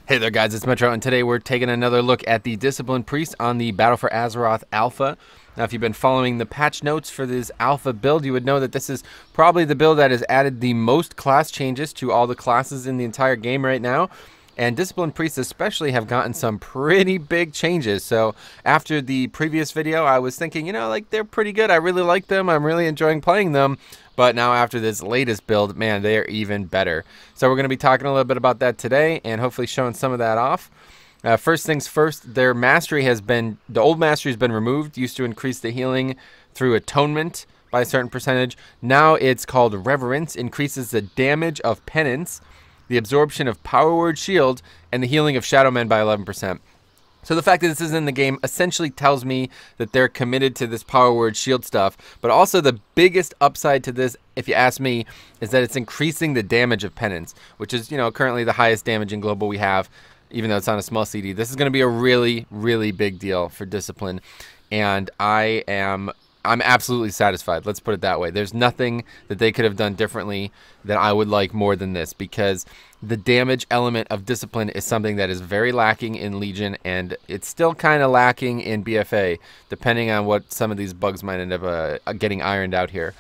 Hey there guys, it's Metro, and today we're taking another look at the Discipline Priest on the Battle for Azeroth Alpha. Now, if you've been following the patch notes for this Alpha build, you would know that this is probably the build that has added the most class changes to all the classes in the entire game right now. And Discipline Priests especially have gotten some pretty big changes. So after the previous video, I was thinking, you know, like, they're pretty good. I really like them. I'm really enjoying playing them. But now after this latest build, man, they are even better. So we're going to be talking a little bit about that today and hopefully showing some of that off. First things first, their mastery has been, the old mastery has been removed. Used to increase the healing through atonement by a certain percentage. Now it's called Reverence, increases the damage of penance, the absorption of Power Word Shield, and the healing of Shadow Men by 11%. So the fact that this is in the game essentially tells me that they're committed to this Power Word Shield stuff. But also the biggest upside to this, if you ask me, is that it's increasing the damage of penance, which is, you know, currently the highest damage in global we have, even though it's on a small CD. This is going to be a really, really big deal for Discipline, and I'm absolutely satisfied. Let's put it that way. There's nothing that they could have done differently that I would like more than this, because the damage element of Discipline is something that is very lacking in Legion, and it's still kind of lacking in BFA, depending on what some of these bugs might end up getting ironed out here.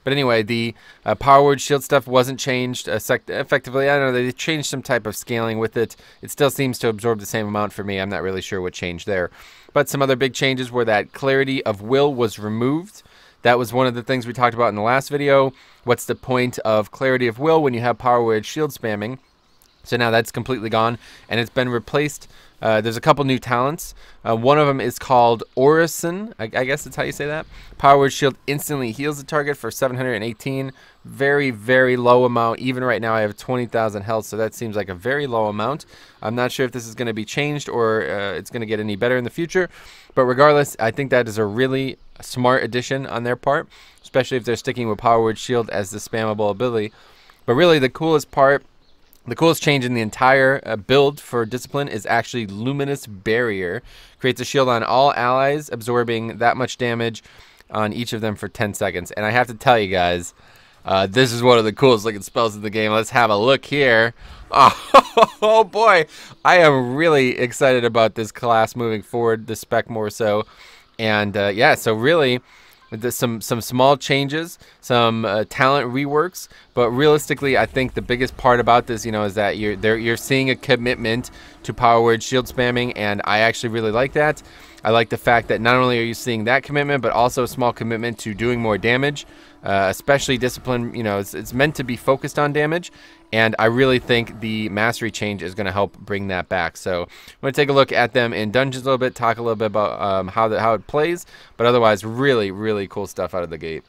But anyway, the Power Word Shield stuff wasn't changed effectively. I don't know, they changed some type of scaling with it. It still seems to absorb the same amount for me. I'm not really sure what changed there. But some other big changes were that Clarity of Will was removed. That was one of the things we talked about in the last video. What's the point of Clarity of Will when you have Power Word Shield spamming? So now that's completely gone, and it's been replaced. There's a couple new talents. One of them is called Orison. I guess that's how you say that. Power Word Shield instantly heals the target for 718. Very, very low amount. Even right now I have 20,000 health, so that seems like a very low amount. I'm not sure if this is going to be changed or it's going to get any better in the future. But regardless, I think that is a really smart addition on their part, especially if they're sticking with Power Word Shield as the spammable ability. But really the coolest part, the coolest change in the entire build for Discipline is actually Luminous Barrier. Creates a shield on all allies, absorbing that much damage on each of them for 10 seconds. And I have to tell you guys, this is one of the coolest looking spells in the game. Let's have a look here. Oh boy, I am really excited about this class moving forward, the spec more so. And yeah, so really, some small changes, some talent reworks, but realistically, I think the biggest part about this, you know, is that you're seeing a commitment to Power Word Shield spamming, and I actually really like that. I like the fact that not only are you seeing that commitment, but also a small commitment to doing more damage, especially Discipline. You know, it's meant to be focused on damage, and I really think the mastery change is going to help bring that back. So I'm going to take a look at them in dungeons a little bit, talk a little bit about how it plays, but otherwise, really, really cool stuff out of the gate.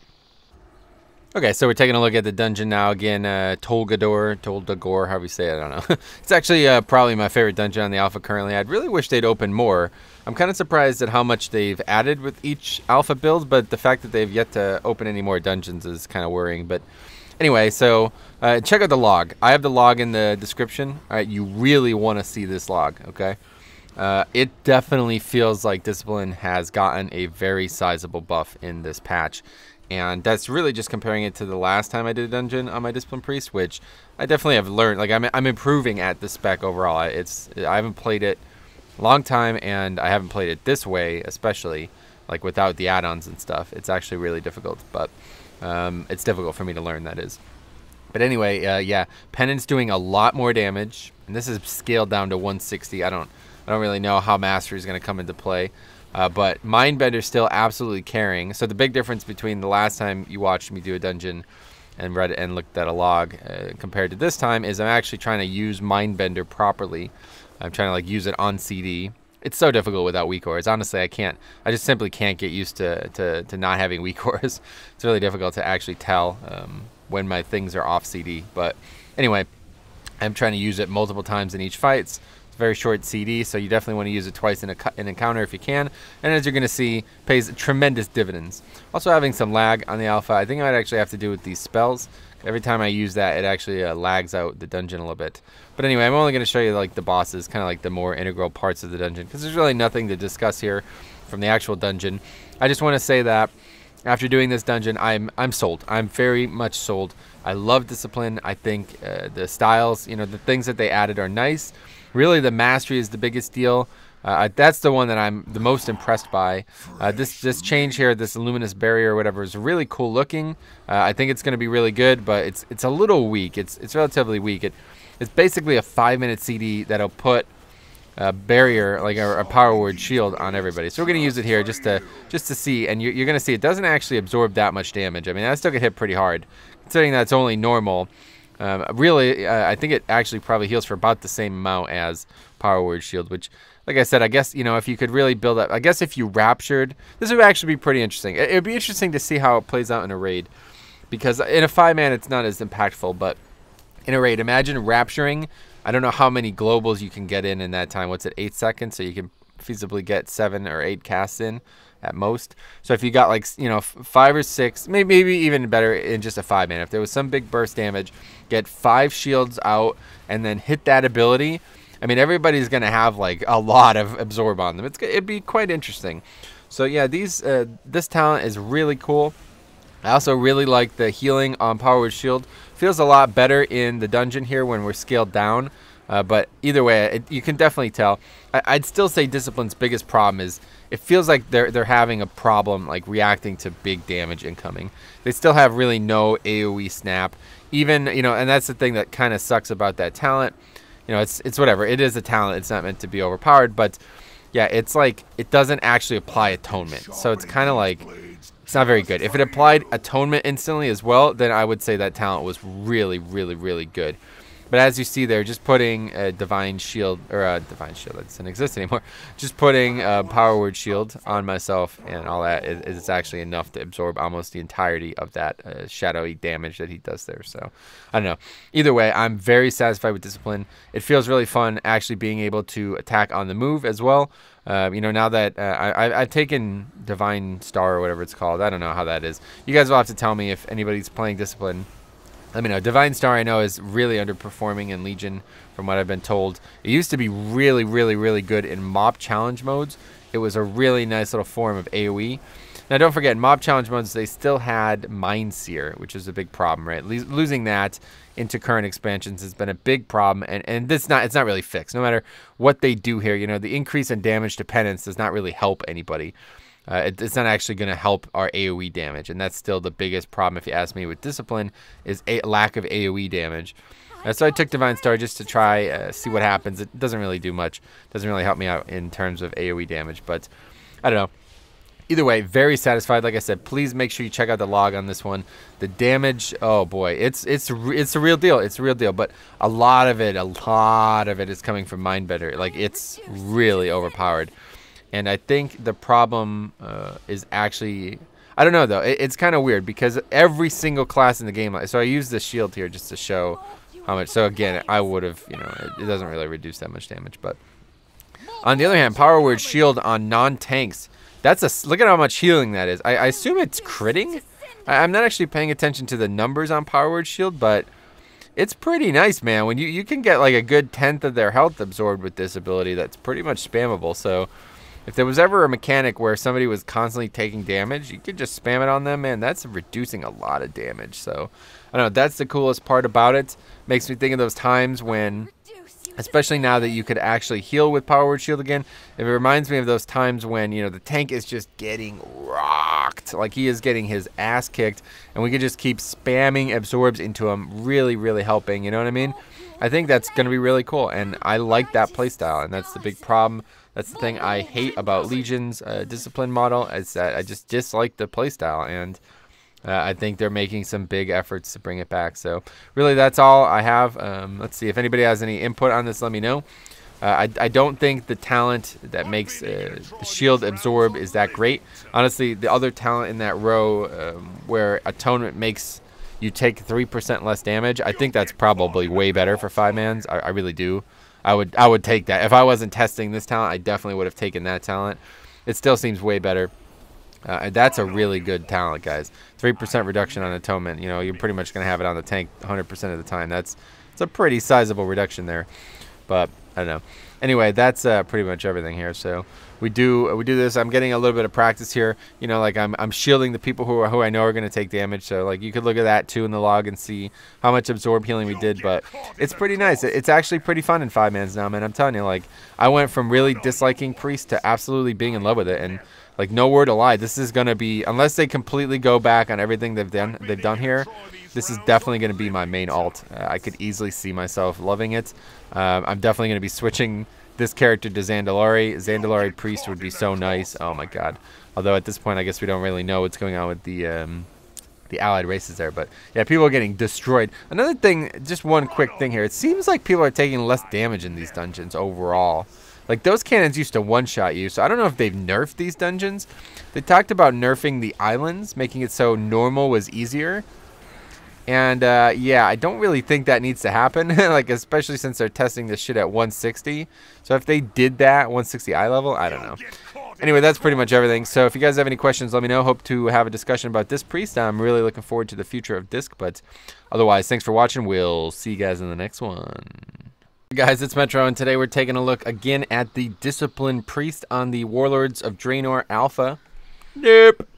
Okay, so we're taking a look at the dungeon now. Again, Toldagor, however you say it, I don't know. It's actually probably my favorite dungeon on the alpha currently. I'd really wish they'd open more. I'm kind of surprised at how much they've added with each alpha build, but the fact that they've yet to open any more dungeons is kind of worrying. But anyway, so check out the log. I have the log in the description. All right, you really want to see this log, okay? It definitely feels like Discipline has gotten a very sizable buff in this patch. And that's really just comparing it to the last time I did a dungeon on my Discipline Priest, which I definitely have learned. Like, I'm improving at the spec overall. I haven't played it a long time, and I haven't played it this way, especially like without the add-ons and stuff. It's actually really difficult, but it's difficult for me to learn, that is. But anyway, yeah, Penance doing a lot more damage, and this is scaled down to 160. I don't really know how Mastery is going to come into play. But Mindbender's still absolutely carrying. So the big difference between the last time you watched me do a dungeon and read it and looked at a log compared to this time is I'm actually trying to use Mindbender properly. I'm trying to like use it on CD. It's so difficult without weak auras. Honestly, I just simply can't get used to not having weak auras. It's really difficult to actually tell when my things are off CD. But anyway, I'm trying to use it multiple times in each fight. It's a very short CD, so you definitely want to use it twice in an encounter if you can. And as you're going to see, pays tremendous dividends. Also having some lag on the alpha. I think it might actually have to do with these spells. Every time I use that, it actually lags out the dungeon a little bit. But anyway, I'm only going to show you like the bosses, kind of like the more integral parts of the dungeon, because there's really nothing to discuss here from the actual dungeon. I just want to say that after doing this dungeon, I'm sold. I'm very much sold. I love Discipline. I think the styles, you know, the things that they added are nice. Really, the mastery is the biggest deal. That's the one that I'm the most impressed by. This change here, this Luminous Barrier or whatever, is really cool looking. I think it's going to be really good, but it's a little weak. It's relatively weak. It's basically a 5-minute CD that'll put a barrier, like a power word shield, on everybody. So we're going to use it here just to see, and you're going to see it doesn't actually absorb that much damage. I mean, I still get hit pretty hard, considering that's only normal. Really, I think it actually probably heals for about the same amount as power word shield, which, like I said, I guess, you know, if you could really build up, I guess if you raptured, this would actually be pretty interesting. It would be interesting to see how it plays out in a raid, because in a 5-man it's not as impactful, but in a raid, imagine rapturing. I don't know how many globals you can get in that time. What's it, 8 seconds? So you can feasibly get 7 or 8 casts in at most. So if you got, like, you know, 5 or 6, maybe even better in just a 5-man. If there was some big burst damage, get 5 shields out and then hit that ability. I mean, everybody's gonna have like a lot of absorb on them. It'd be quite interesting. So yeah, this talent is really cool. I also really like the healing on power word shield. Feels a lot better in the dungeon here when we're scaled down. But either way, you can definitely tell. I'd still say Discipline's biggest problem is it feels like they're having a problem like reacting to big damage incoming. They still have really no AoE snap. Even, you know, and that's the thing that kind of sucks about that talent. You know, it's whatever. It is a talent. It's not meant to be overpowered, but yeah, it's like it doesn't actually apply atonement. So it's kind of like it's not very good. If it applied atonement instantly as well, then I would say that talent was really, really, really good. But as you see there, just putting a divine shield, or a divine shield that doesn't exist anymore, just putting a power word shield on myself and all that is actually enough to absorb almost the entirety of that shadowy damage that he does there. So I don't know. Either way, I'm very satisfied with Discipline. It feels really fun actually being able to attack on the move as well. You know, now that I've taken Divine Star or whatever it's called. I don't know how that is. You guys will have to tell me if anybody's playing Discipline. Let me know. Divine Star, I know, is really underperforming in Legion from what I've been told. It used to be really, really, really good in mob challenge modes. It was a really nice little form of AoE. Now, don't forget, in mob challenge modes, they still had Mind Seer, which is a big problem, right? Losing that into current expansions has been a big problem, and it's not really fixed. No matter what they do here, you know, the increase in damage dependence does not really help anybody. It's not actually going to help our AoE damage, and that's still the biggest problem, if you ask me, with Discipline, is a lack of AoE damage. So I took Divine Star just to try see what happens. It doesn't really do much. It doesn't really help me out in terms of AoE damage, but I don't know. Either way, very satisfied. Like I said, please make sure you check out the log on this one. The damage, oh boy, it's a real deal. It's a real deal, but a lot of it is coming from Mindbender. Like, it's really overpowered. And I think the problem is actually, I don't know though, it's kind of weird because every single class in the game, so I use this shield here just to show how much. So again, I would have, you know, it doesn't really reduce that much damage. But on the other hand, power word shield on non-tanks, look at how much healing that is. I assume it's critting. I'm not actually paying attention to the numbers on power word shield, but it's pretty nice, man. When you can get like a good 1/10 of their health absorbed with this ability, that's pretty much spammable. So if there was ever a mechanic where somebody was constantly taking damage, you could just spam it on them, man. That's reducing a lot of damage. So I don't know, that's the coolest part about it. Makes me think of those times when, especially now that you could actually heal with power word shield again, it reminds me of those times when, you know, the tank is just getting rocked, like he is getting his ass kicked, and we could just keep spamming absorbs into him, really, really helping. You know what I mean? I think that's going to be really cool, and I like that playstyle, and that's the big problem. That's the thing I hate about Legion's Discipline model, is that I just dislike the playstyle, and I think they're making some big efforts to bring it back. So really, that's all I have. Let's see if anybody has any input on this. Let me know. I don't think the talent that makes the shield absorb is that great. Honestly, the other talent in that row where atonement makes you take 3% less damage, I think that's probably way better for 5-mans. I really do. I would take that. If I wasn't testing this talent, I definitely would have taken that talent. It still seems way better. That's a really good talent, guys. 3% reduction on atonement. You know, you're pretty much going to have it on the tank 100% of the time. It's a pretty sizable reduction there. But I don't know. Anyway, that's pretty much everything here. So we do this. I'm getting a little bit of practice here. You know, like I'm shielding the people who I know are going to take damage. So like you could look at that too in the log and see how much absorb healing we did. But it's pretty nice. It's actually pretty fun in 5-mans now, man. I'm telling you, like I went from really disliking priest to absolutely being in love with it. And like no word to lie, this is going to be, unless they completely go back on everything they've done here, this is definitely going to be my main alt. I could easily see myself loving it. I'm definitely going to be switching this character to Zandalari. Zandalari Priest would be so nice. Oh my god. Although at this point, I guess we don't really know what's going on with the allied races there. But yeah, people are getting destroyed. Another thing, just one quick thing here. It seems like people are taking less damage in these dungeons overall. Like those cannons used to one-shot you, so I don't know if they've nerfed these dungeons. They talked about nerfing the islands, making it so normal was easier. And yeah, I don't really think that needs to happen, like especially since they're testing this shit at 160. So if they did that 160 eye level, I don't know. Anyway, that's pretty much everything. So if you guys have any questions, let me know. Hope to have a discussion about this priest. I'm really looking forward to the future of Disc, but otherwise, thanks for watching. We'll see you guys in the next one. Hey guys, it's Metro, and today we're taking a look again at the Discipline Priest on the Warlords of Draenor Alpha. Nope.